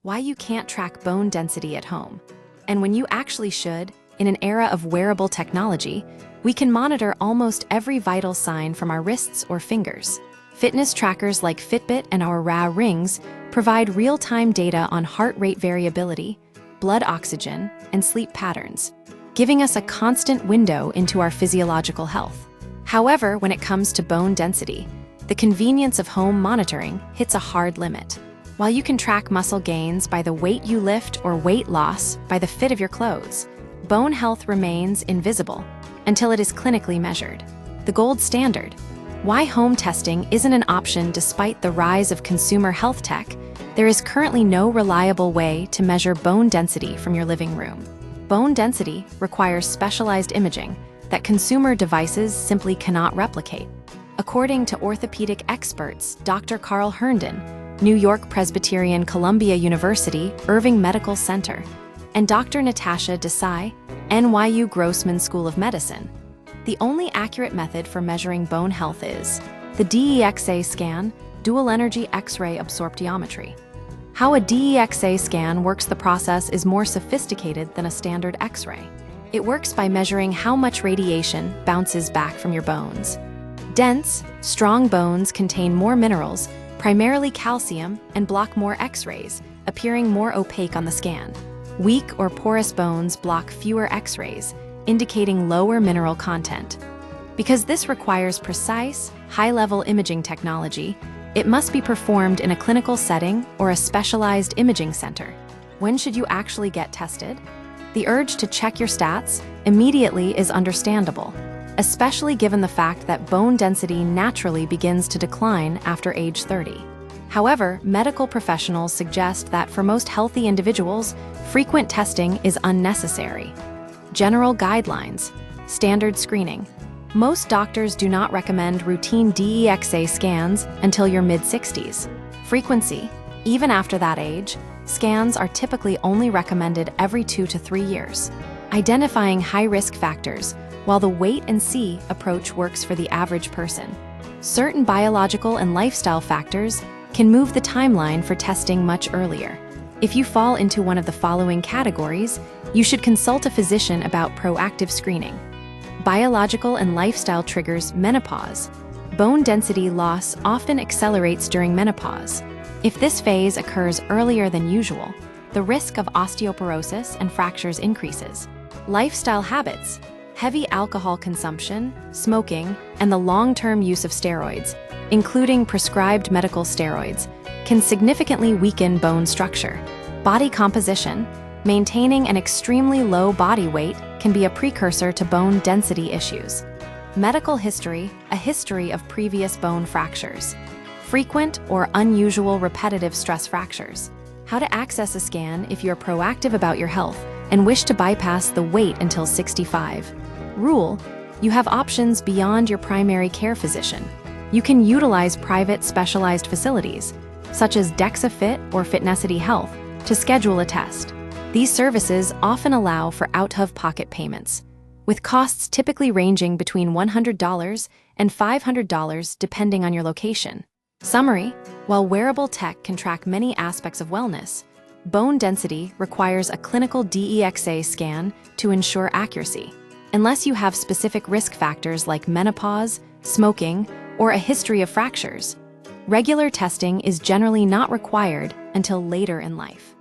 why you can't track bone density at home. And when you actually should, in an era of wearable technology, we can monitor almost every vital sign from our wrists or fingers. Fitness trackers like Fitbit and our Oura rings provide real-time data on heart rate variability, blood oxygen, and sleep patterns, giving us a constant window into our physiological health. However, when it comes to bone density, the convenience of home monitoring hits a hard limit. While you can track muscle gains by the weight you lift or weight loss by the fit of your clothes, bone health remains invisible until it is clinically measured. The gold standard. Why home testing isn't an option despite the rise of consumer health tech, there is currently no reliable way to measure bone density from your living room. Bone density requires specialized imaging that consumer devices simply cannot replicate. According to orthopedic experts Dr. Carl Herndon, New York Presbyterian Columbia University Irving Medical Center, and Dr. Natasha Desai, NYU Grossman School of Medicine, the only accurate method for measuring bone health is the DEXA scan, dual energy X-ray absorptiometry. How a DEXA scan works. The process is more sophisticated than a standard X-ray. It works by measuring how much radiation bounces back from your bones. Dense, strong bones contain more minerals, primarily calcium, and block more X-rays, appearing more opaque on the scan. Weak or porous bones block fewer X-rays, indicating lower mineral content. Because this requires precise, high-level imaging technology, it must be performed in a clinical setting or a specialized imaging center. When should you actually get tested? The urge to check your stats immediately is understandable, especially given the fact that bone density naturally begins to decline after age 30. However, medical professionals suggest that for most healthy individuals, frequent testing is unnecessary. General guidelines. Standard screening. Most doctors do not recommend routine DEXA scans until your mid-60s. Frequency. Even after that age, scans are typically only recommended every 2 to 3 years. Identifying high-risk factors. While the wait-and-see approach works for the average person, certain biological and lifestyle factors can move the timeline for testing much earlier. If you fall into one of the following categories, you should consult a physician about proactive screening. Biological and lifestyle triggers. Menopause. Bone density loss often accelerates during menopause. If this phase occurs earlier than usual, the risk of osteoporosis and fractures increases. Lifestyle habits. Heavy alcohol consumption, smoking, and the long-term use of steroids, including prescribed medical steroids, can significantly weaken bone structure. Body composition. Maintaining an extremely low body weight can be a precursor to bone density issues. Medical history. A history of previous bone fractures. Frequent or unusual repetitive stress fractures. How to access a scan if you're proactive about your health and wish to bypass the wait until 65. Rule: you have options beyond your primary care physician. You can utilize private specialized facilities, such as DexaFit or Fitnessity Health, to schedule a test. These services often allow for out-of-pocket payments, with costs typically ranging between $100 and $500 depending on your location. Summary: while wearable tech can track many aspects of wellness, bone density requires a clinical DEXA scan to ensure accuracy. Unless you have specific risk factors like menopause, smoking, or a history of fractures, regular testing is generally not required until later in life.